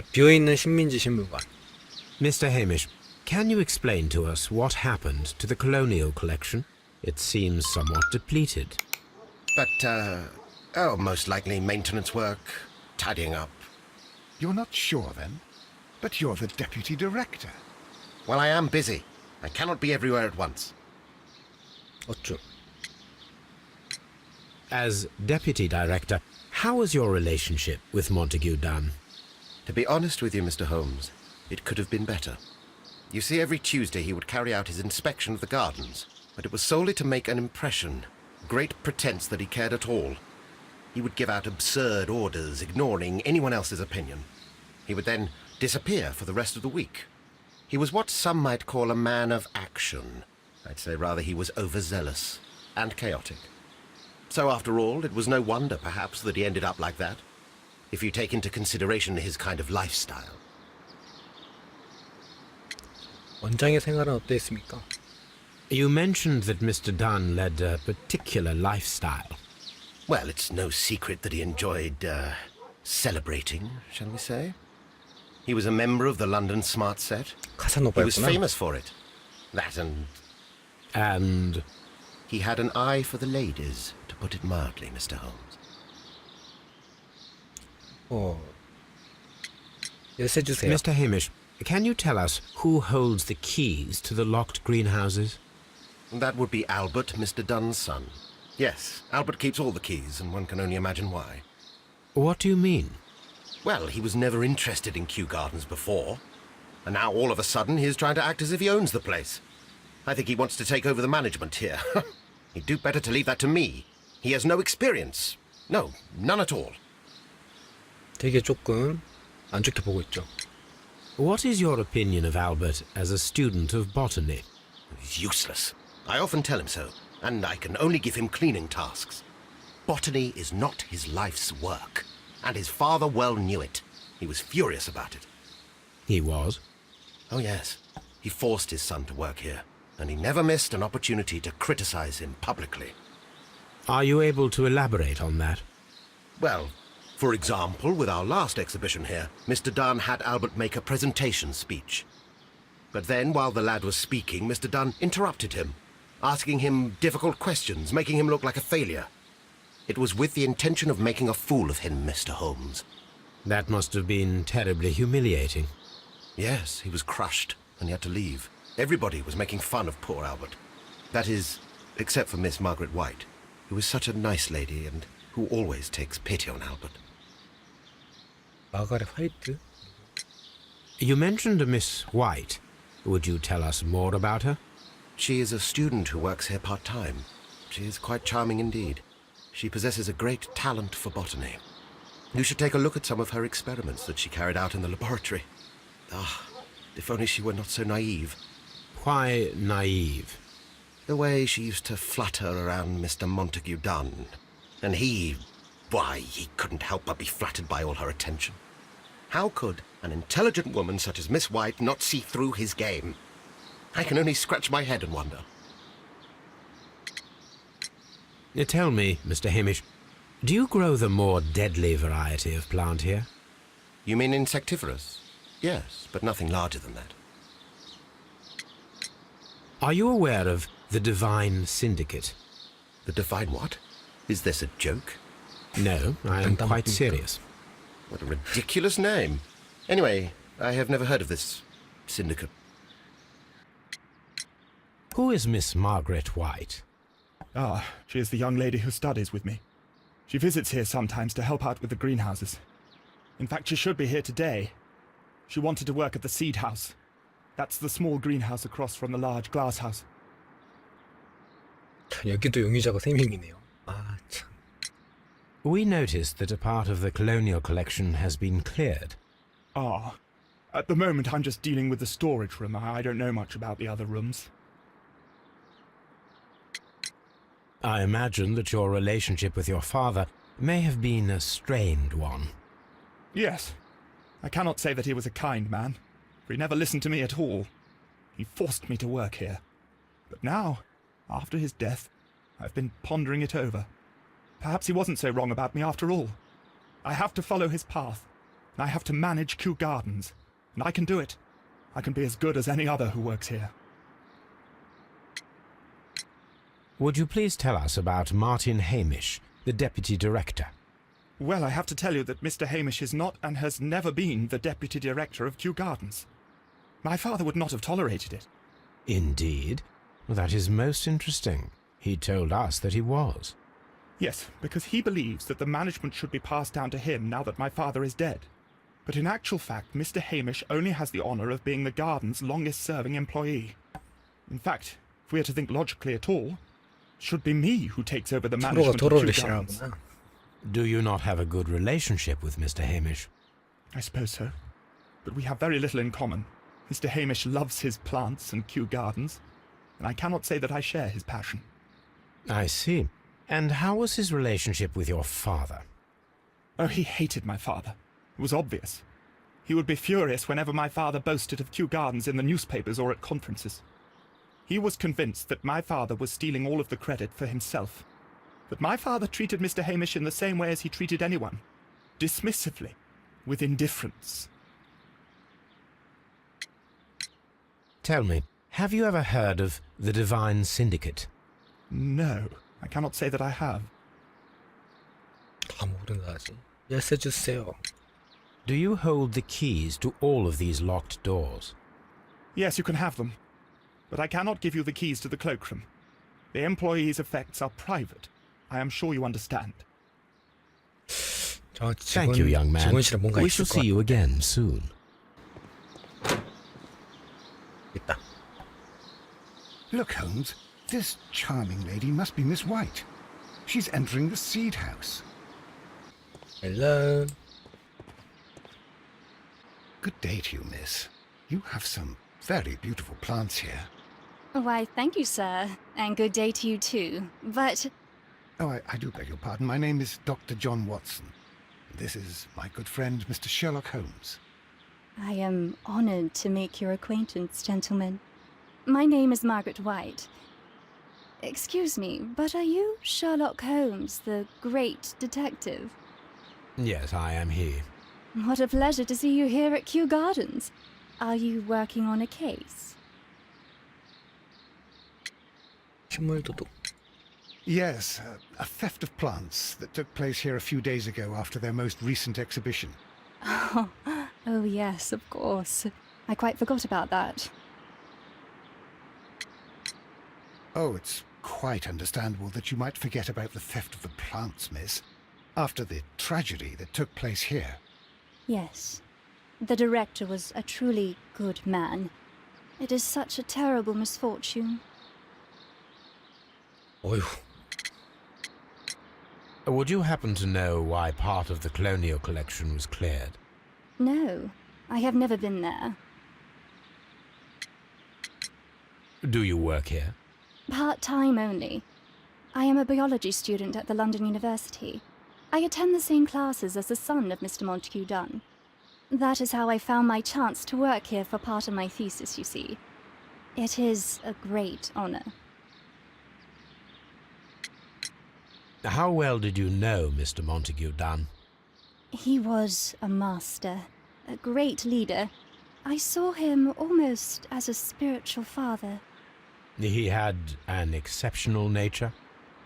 비어있는 식민지 신문관. Mr. Hamish, can you explain to us what happened to the colonial collection? It seems somewhat depleted. But, most likely maintenance work, tidying up. You're not sure, then? But you're the deputy director. Well, I am busy. I cannot be everywhere at once. 어쭈. As deputy director, how was your relationship with Montague Dunn? To be honest with you, Mr. Holmes, it could have been better. You see, every Tuesday he would carry out his inspection of the gardens, but it was solely to make an impression, great pretense that he cared at all. He would give out absurd orders, ignoring anyone else's opinion. He would then disappear for the rest of the week. He was what some might call a man of action. I'd say rather he was overzealous and chaotic. So after all, it was no wonder, perhaps, that he ended up like that, if you take into consideration his kind of lifestyle. 원장의 생활은 어땠습니까? You mentioned that Mr. Dunn led a particular lifestyle. Well, it's no secret that he enjoyed, celebrating, shall we say? He was a member of the London Smart Set. He was 카사노바였구나. famous for it. That And he had an eye for the ladies, to put it mildly, Mr. Holmes. 열쇠 주세요. Mr. Hamish, can you tell us who holds the keys to the locked greenhouses? That would be Albert, Mr. Dunn's son. Yes, Albert keeps all the keys, and one can only imagine why. What do you mean? Well, he was never interested in Kew Gardens before, and now all of a sudden he is trying to act as if he owns the place. I think he wants to take over the management here. He'd do better to leave that to me. He has no experience. No, none at all. 되게 조금 안 좋게 보고 있죠. What is your opinion of Albert as a student of botany? He's useless. I often tell him so, and I can only give him cleaning tasks. Botany is not his life's work, and his father well knew it. He was furious about it. He was. Oh, yes. He forced his son to work here, and he never missed an opportunity to criticize him publicly. Are you able to elaborate on that? Well, for example, with our last exhibition here, Mr. Dunn had Albert make a presentation speech. But then, while the lad was speaking, Mr. Dunn interrupted him, asking him difficult questions, making him look like a failure. It was with the intention of making a fool of him, Mr. Holmes. That must have been terribly humiliating. Yes, he was crushed, and he had to leave. Everybody was making fun of poor Albert. That is, except for Miss Margaret White, who is such a nice lady and who always takes pity on Albert. 마가렛 화이트? You mentioned a Miss White. Would you tell us more about her? She is a student who works here part-time. She is quite charming indeed. She possesses a great talent for botany. You should take a look at some of her experiments that she carried out in the laboratory. Ah, if only she were not so naive. Why naive? The way she used to flutter around Mr. Montague Dunn. And he couldn't help but be flattered by all her attention. How could an intelligent woman such as Miss White not see through his game? I can only scratch my head and wonder. Tell me, Mr. Hamish, do you grow the more deadly variety of plant here? You mean insectivorous? Yes, but nothing larger than that. Are you aware of the Divine Syndicate? The Divine what? Is this a joke? No, I am quite serious. What a ridiculous name. Anyway, I have never heard of this syndicate. Who is Miss Margaret White? Ah, she is the young lady who studies with me. She visits here sometimes to help out with the greenhouses. In fact, she should be here today. She wanted to work at the seed house. That's the small greenhouse across from the large glass house. 여기도 용의자가 3명이네요. 아, 참. We noticed that a part of the colonial collection has been cleared. Ah, at the moment I'm just dealing with the storage room. I don't know much about the other rooms. I imagine that your relationship with your father may have been a strained one. Yes. I cannot say that he was a kind man, for he never listened to me at all. He forced me to work here. But now, after his death, I've been pondering it over. Perhaps he wasn't so wrong about me after all. I have to follow his path. I have to manage Kew Gardens. And I can do it. I can be as good as any other who works here. Would you please tell us about Martin Hamish, the deputy director? Well, I have to tell you that Mr. Hamish is not and has never been the deputy director of Kew Gardens. My father would not have tolerated it. Indeed? Well, that is most interesting. He told us that he was. Yes, because he believes that the management should be passed down to him now that my father is dead. But in actual fact, Mr. Hamish only has the honour of being the garden's longest-serving employee. In fact, if we are to think logically at all, it should be me who takes over the 서로가 management of 도로를 Kew Gardens. 싫어하구나. Do you not have a good relationship with Mr. Hamish? I suppose so. But we have very little in common. Mr. Hamish loves his plants and Kew Gardens, and I cannot say that I share his passion. I see. And how was his relationship with your father? Oh, he hated my father. It was obvious. He would be furious whenever my father boasted of Kew Gardens in the newspapers or at conferences. He was convinced that my father was stealing all of the credit for himself. But my father treated Mr. Hamish in the same way as he treated anyone. Dismissively. With indifference. Tell me, have you ever heard of the Divine Syndicate? No, I cannot say that I have. 다 모른다 하지. Yes 해주세요. Do you hold the keys to all of these locked doors? Yes, you can have them. But I cannot give you the keys to the cloakroom. The employees' effects are private. I am sure you understand. Thank you, young man. 직원실에 뭔가 We 있을 shall 것 see you again soon. 같다. Look, Holmes, this charming lady must be Miss White. She's entering the seed house. Hello. Good day to you, miss. You have some very beautiful plants here. Why, thank you, sir. And good day to you, too. But Oh, I do beg your pardon. My name is Dr. John Watson. This is my good friend, Mr. Sherlock Holmes. I am honored to make your acquaintance, gentlemen. My name is Margaret White. Excuse me, but are you Sherlock Holmes, the great detective? Yes, I am he. What a pleasure to see you here at Kew Gardens. Are you working on a case? 식물 도둑. Yes, a theft of plants that took place here a few days ago after their most recent exhibition. Oh, yes, of course. I quite forgot about that. Oh, it's quite understandable that you might forget about the theft of the plants, miss, after the tragedy that took place here. Yes. The director was a truly good man. It is such a terrible misfortune. 어휴. Would you happen to know why part of the colonial collection was cleared? No, I have never been there. Do you work here? Part-time only. I am a biology student at the London University. I attend the same classes as the son of Mr. Montague Dunn. That is how I found my chance to work here for part of my thesis, you see. It is a great honor. How well did you know Mr. Montague Dunn? He was a master, a great leader. I saw him almost as a spiritual father. He had an exceptional nature?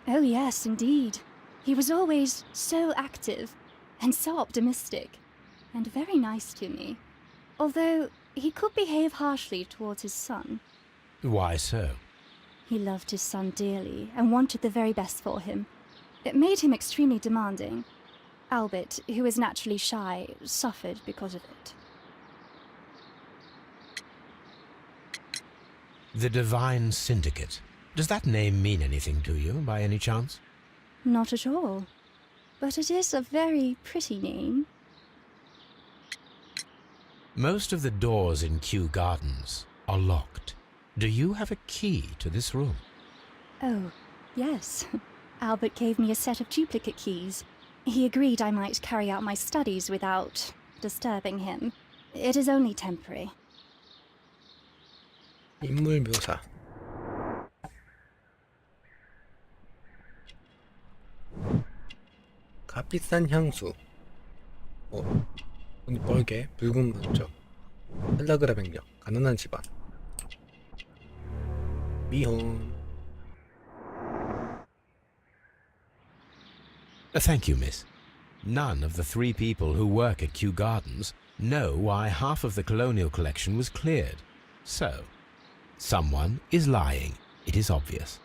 Oh yes, indeed. He was always so active and so optimistic and very nice to me. Although he could behave harshly towards his son. Why so? He loved his son dearly and wanted the very best for him. It made him extremely demanding. Albert, who is naturally shy, suffered because of it. The Divine Syndicate. Does that name mean anything to you, by any chance? Not at all. But it is a very pretty name. Most of the doors in Kew Gardens are locked. Do you have a key to this room? Oh, yes. Albert gave me a set of duplicate keys. He agreed I might carry out my studies without disturbing him. It is only temporary. 인물 묘사. 값비싼 향수. 손이 뻘게 붉은 먼저 헬라그라 백력 가난한 집안 미혼. Thank you, miss. None of the 3 people who work at Kew Gardens know why half of the colonial collection was cleared. So, someone is lying. It is obvious.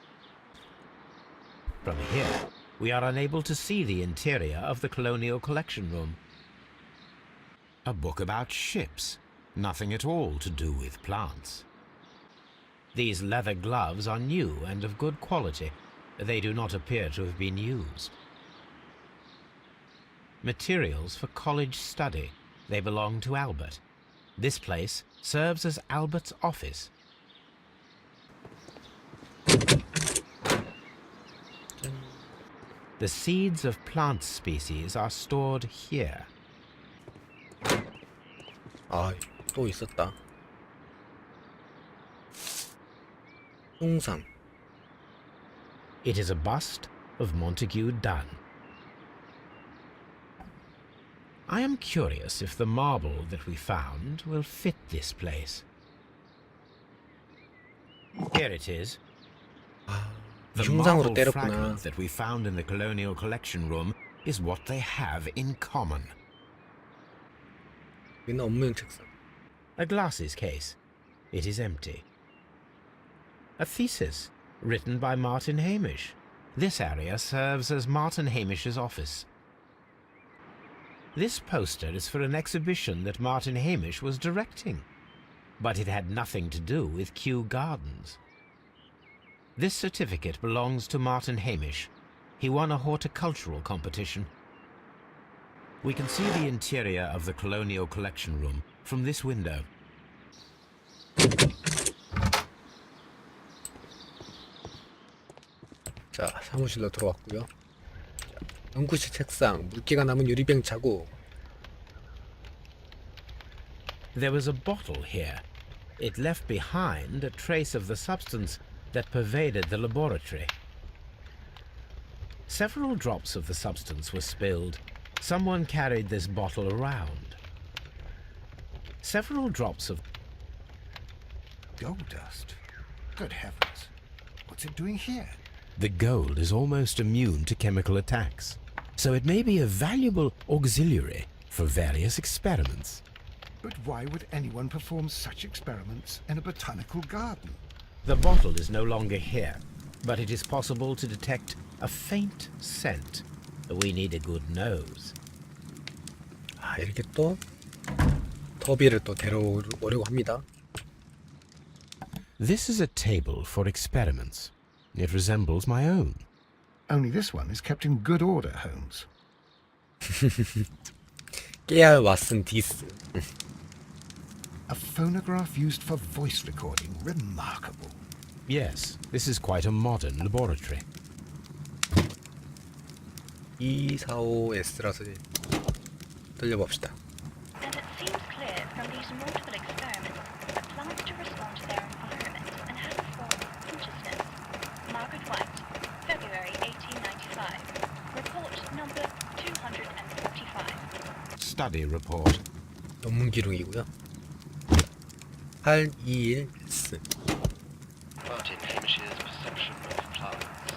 From here, we are unable to see the interior of the colonial collection room. A book about ships. Nothing at all to do with plants. These leather gloves are new and of good quality. They do not appear to have been used. Materials for college study. They belong to Albert. This place serves as Albert's office. The seeds of plant species are stored here. 아, 또 있었다. 홍상. It is a bust of Montague Dunn. I am curious if the marble that we found will fit this place. Here it is. The 흉상으로 marble 때렸구나. fragment that we found in the colonial collection room is what they have in common. 여기는 업무용 책상. A glasses case. It is empty. A thesis written by Martin Hamish. This area serves as Martin Hamish's office. This poster is for an exhibition that Martin Hamish was directing, but it had nothing to do with Kew Gardens. This certificate belongs to Martin Hamish. He won a horticultural competition. We can see the interior of the colonial collection room from this window. 자, 사무실로 들어왔고요. 연구실 책상, 물기가 남은 유리병 자국. There was a bottle here. It left behind a trace of the substance that pervaded the laboratory. Several drops of the substance were spilled. Someone carried this bottle around. Several drops of Gold dust. Good heavens. What's it doing here? the gold is almost immune to chemical attacks, so it may be a valuable auxiliary for various experiments. But why would anyone perform such experiments in a botanical garden? The bottle is no longer here, but it is possible to detect a faint scent. We need a good nose. 아, 이렇게 또 터비를 또 데려오려고 합니다. This is a table for experiments. It resembles my own. Only this one is kept in good order, Holmes. 깨알 왓슨 디스. A phonograph used for voice recording. Remarkable. Yes, this is quite a modern laboratory. 245S라서 돌려봅시다. And it seems clear from these multiple experiments that plants do respond to their environment and have a form of consciousness. Margaret White, February 1895. Report number 245. Study report. 논문 기록이고요. 821S. Martin Hamish's perception of plants.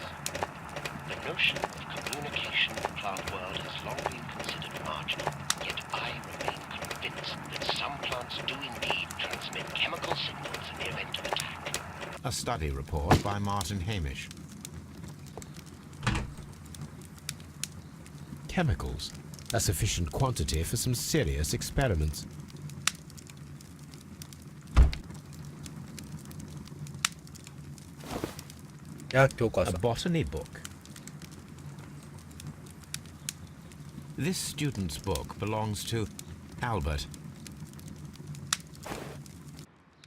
The notion of communication in the plant world has long been considered marginal, yet I remain convinced that some plants do indeed transmit chemical signals in the event of attack. A study report by Martin Hamish. Chemicals. A sufficient quantity for some serious experiments. 대학 A 교과서. botany book. This student's book belongs to Albert.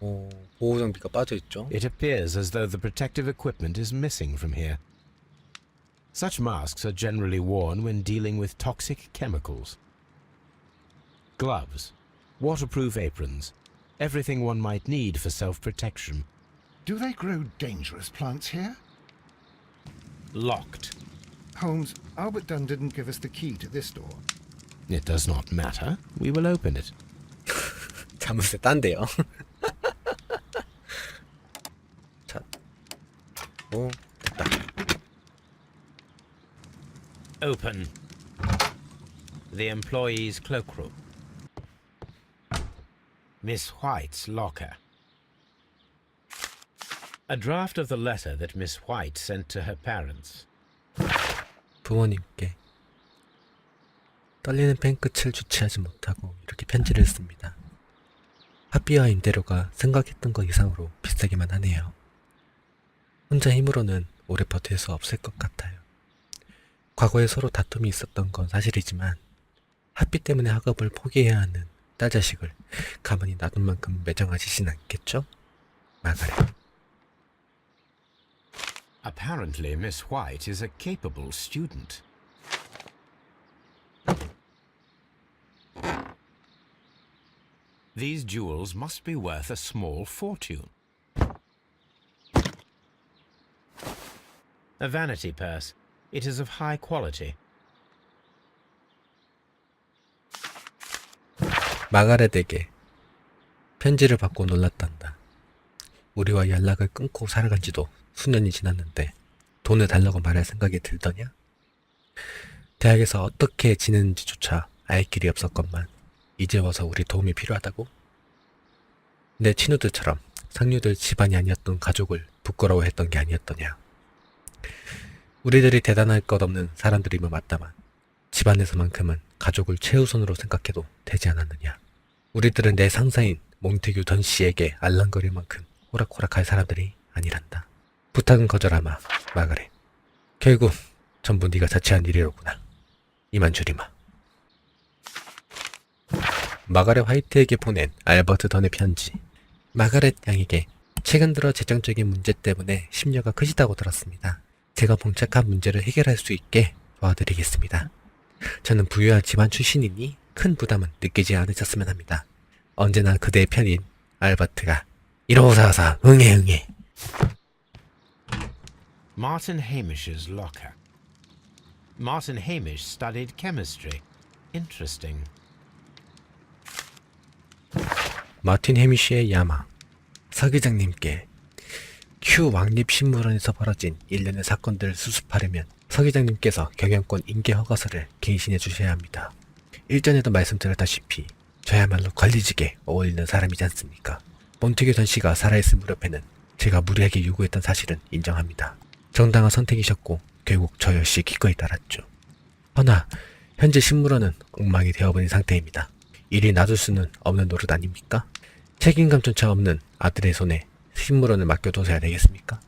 오, 보호 장비가 빠져 있죠. It appears as though the protective equipment is missing from here. Such masks are generally worn when dealing with toxic chemicals. Gloves, waterproof aprons, everything one might need for self-protection. Do they grow dangerous plants here? Locked. Holmes, Albert Dunn didn't give us the key to this door. It does not matter. We will open it. 자물쇠 딴데요. 자, 오, 됐다. Open. The employee's cloakroom. Miss White's locker. A draft of the letter that Miss White sent to her parents. 부모님께 떨리는 펜끝을 주체하지 못하고 이렇게 편지를 씁니다. 합비와 임대료가 생각했던 것 이상으로 비싸기만 하네요. 혼자 힘으로는 오래 버틸 수 없을 것 같아요. 과거에 서로 다툼이 있었던 건 사실이지만 합비 때문에 학업을 포기해야 하는 딸 자식을 가만히 놔둔 만큼 매정하시진 않겠죠? 마가렛. Apparently, Miss White is a capable student. These jewels must be worth a small fortune. A vanity purse. It is of high quality. 마가렛에게 편지를 받고 놀랐단다. 우리와 연락을 끊고 살아간 지도 수년이 지났는데 돈을 달라고 말할 생각이 들더냐? 대학에서 어떻게 지내는지조차 알 길이 없었건만 이제 와서 우리 도움이 필요하다고? 내 친구들처럼 상류들 집안이 아니었던 가족을 부끄러워했던 게 아니었더냐? 우리들이 대단할 것 없는 사람들이면 맞다만 집안에서만큼은 가족을 최우선으로 생각해도 되지 않았느냐? 우리들은 내 상사인 몬테규 던 씨에게 알랑거릴 만큼 호락호락할 사람들이 아니란다. 부탁은 거절하마, 마가렛. 결국 전부 네가 자취한 일이로구나. 이만 줄이마. 마가렛 화이트에게 보낸 알버트 던의 편지. 마가렛 양에게 최근 들어 재정적인 문제 때문에 심려가 크시다고 들었습니다. 제가 봉착한 문제를 해결할 수 있게 도와드리겠습니다. 저는 부유한 집안 출신이니 큰 부담은 느끼지 않으셨으면 합니다. 언제나 그대의 편인 알버트가 1544 응애. Martin Hamish's locker. Martin Hamish studied chemistry. Interesting. 마틴 해미쉬의 야마. 서기장님께 큐 왕립 식물원에서 벌어진 일련의 사건들을 수습하려면 서기장님께서 경영권 인계 허가서를 갱신해 주셔야 합니다. 일전에도 말씀드렸다시피 저야말로 관리직에 어울리는 사람이지 않습니까? 몬테규 던 씨가 살아있을 무렵에는 제가 무리하게 요구했던 사실은 인정합니다. 정당한 선택이셨고 결국 저 역시 기꺼이 따랐죠. 허나 현재 식물원은 엉망이 되어버린 상태입니다. 이리 놔둘 수는 없는 노릇 아닙니까? 책임감조차 없는 아들의 손에 식물원을 맡겨둬서야 되겠습니까?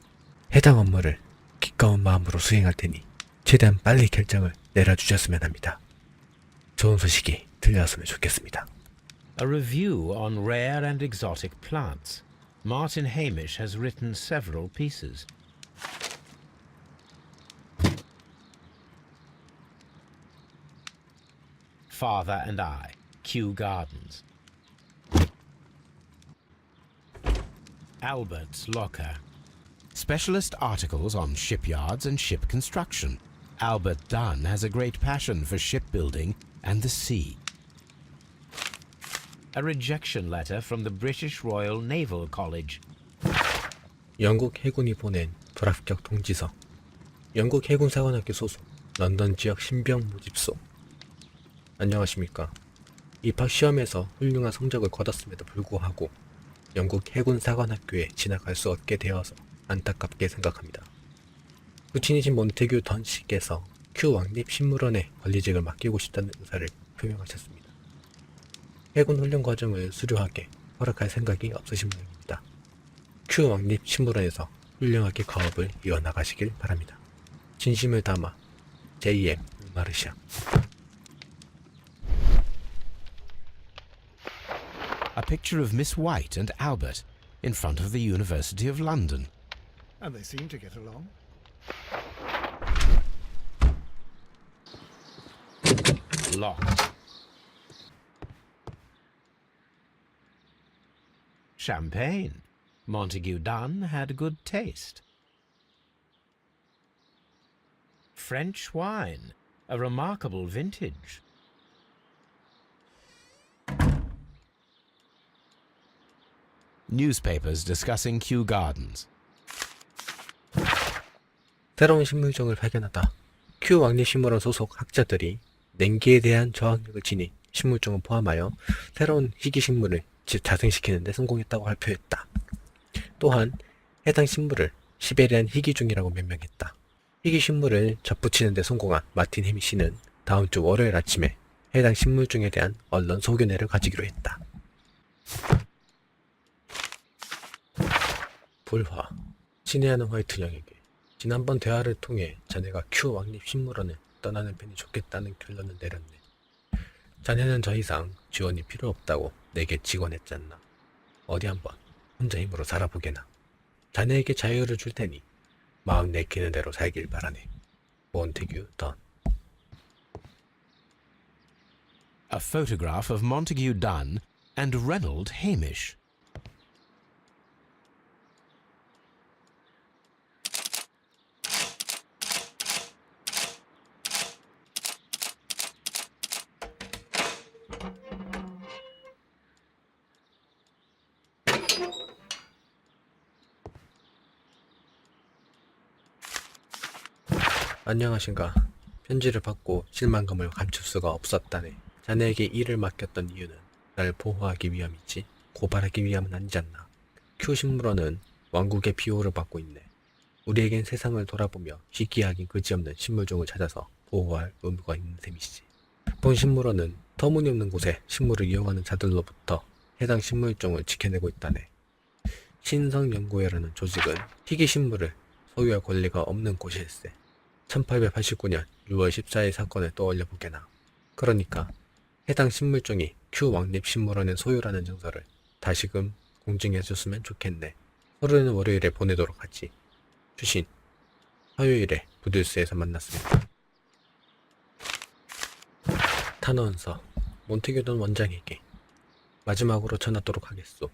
해당 업무를 기꺼운 마음으로 수행할 테니 최대한 빨리 결정을 내려주셨으면 합니다. 좋은 소식이 들려왔으면 좋겠습니다. A review on rare and exotic plants. Martin Hamish has written several pieces. Father and I, Kew Gardens. Albert's locker. Specialist articles on shipyards and ship construction. Albert Dunn has a great passion for shipbuilding and the sea. A rejection letter from the British Royal Naval College. 영국 해군이 보낸 불합격 통지서. 영국 해군사관학교 소속 런던 지역 신병 모집소. 안녕하십니까. 입학 시험에서 훌륭한 성적을 거뒀음에도 불구하고 영국 해군사관학교에 진학할 수 없게 되어서 안타깝게 생각합니다. 부친이신 몬테규 던 씨께서 큐 왕립 식물원의 관리직을 맡기고 싶다는 의사를 표명하셨습니다. 해군 훈련 과정을 수료하게 허락할 생각이 없으신 모양입니다. 큐 왕립 식물원에서 훌륭하게 과업을 이어나가시길 바랍니다. 진심을 담아 J.M. 마르샤. A picture of Miss White and Albert in front of the University of London. And they seem to get along. Locked. Champagne. Montague Dunn had good taste. French wine. A remarkable vintage. newspapers discussing Kew Gardens. 새로운 식물종을 발견하다 큐 왕립식물원 소속 학자들이 냉기에 대한 저항력을 지닌 식물종을 포함하여 새로운 희귀식물을 자생시키는 데 성공했다고 발표했다. 또한 해당 식물을 시베리안 희귀종이라고 명명했다. 희귀식물을 접붙이는 데 성공한 마틴 해미씨는 다음 주 월요일 아침에 해당 식물종에 대한 언론 소견회를 가지기로 했다. 불화. 친애하는 화이트 양에게 지난번 대화를 통해 자네가 큐 왕립식물원을 떠나는 편이 좋겠다는 결론을 내렸네. 자네는 더 이상 지원이 필요 없다고 내게 직언했잖나. 어디 한번 혼자 힘으로 살아보게나. 자네에게 자유를 줄 테니 마음 내키는 대로 살길 바라네. 몬테규 던. A photograph of Montague Dunn and Reynold Hamish. 안녕하신가. 편지를 받고 실망감을 감출 수가 없었다네. 자네에게 일을 맡겼던 이유는 날 보호하기 위함이지 고발하기 위함은 아니잖나. 큐 식물원은 왕국의 비호를 받고 있네. 우리에겐 세상을 돌아보며 희귀하긴 그지없는 식물종을 찾아서 보호할 의무가 있는 셈이지. 본 식물원은 터무니없는 곳에 식물을 이용하는 자들로부터 해당 식물종을 지켜내고 있다네. 신성연구회라는 조직은 희귀 식물을 소유할 권리가 없는 곳일세. 1889년 6월 14일 사건을 떠올려 보게나. 그러니까 해당 식물종이 큐 왕립식물원의 소유라는 증서를 다시금 공증해 줬으면 좋겠네. 서류는 월요일에 보내도록 하지. 추신. 화요일에 부들스에서 만났습니다. 탄원서. 몬테규던 원장에게 마지막으로 전하도록 하겠소.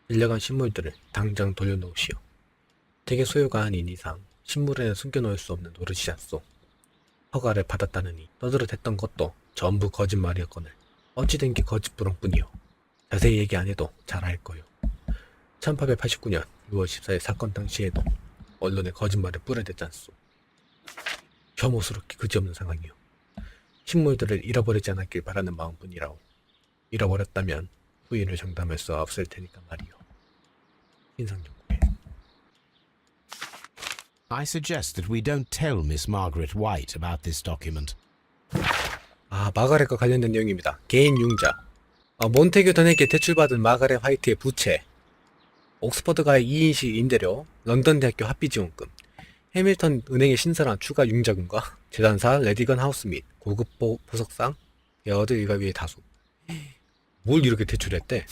빌려간 식물들을 당장 돌려놓으시오. 댁의 소유가 아닌 이상 식물에는 숨겨놓을 수 없는 노릇이잖소. 허가를 받았다느니 떠들어댔던 것도 전부 거짓말이었거늘 어찌된 게 거짓부렁뿐이요. 자세히 얘기 안 해도 잘 알 거요. 1889년 6월 14일 사건 당시에도 언론에 거짓말을 뿌려댔잖소. 혐오스럽게 그지없는 상황이요. 식물들을 잃어버리지 않았길 바라는 마음뿐이라오. 잃어버렸다면 후일을 장담할 수 없을 테니까 말이요. 신상연구회. I suggest that we don't tell Miss Margaret White about this document. 마가렛과 관련된 내용입니다. 개인 융자. 몬테규 던에게 대출받은 마가렛 화이트의 부채. 옥스퍼드가의 2인실 임대료, 런던 대학교 학비 지원금, 해밀턴 은행의 신설한 추가 융자금과 재단사 레디건 하우스 및 고급 보석상, 여드 일가위의 다수. 뭘 이렇게 대출했대?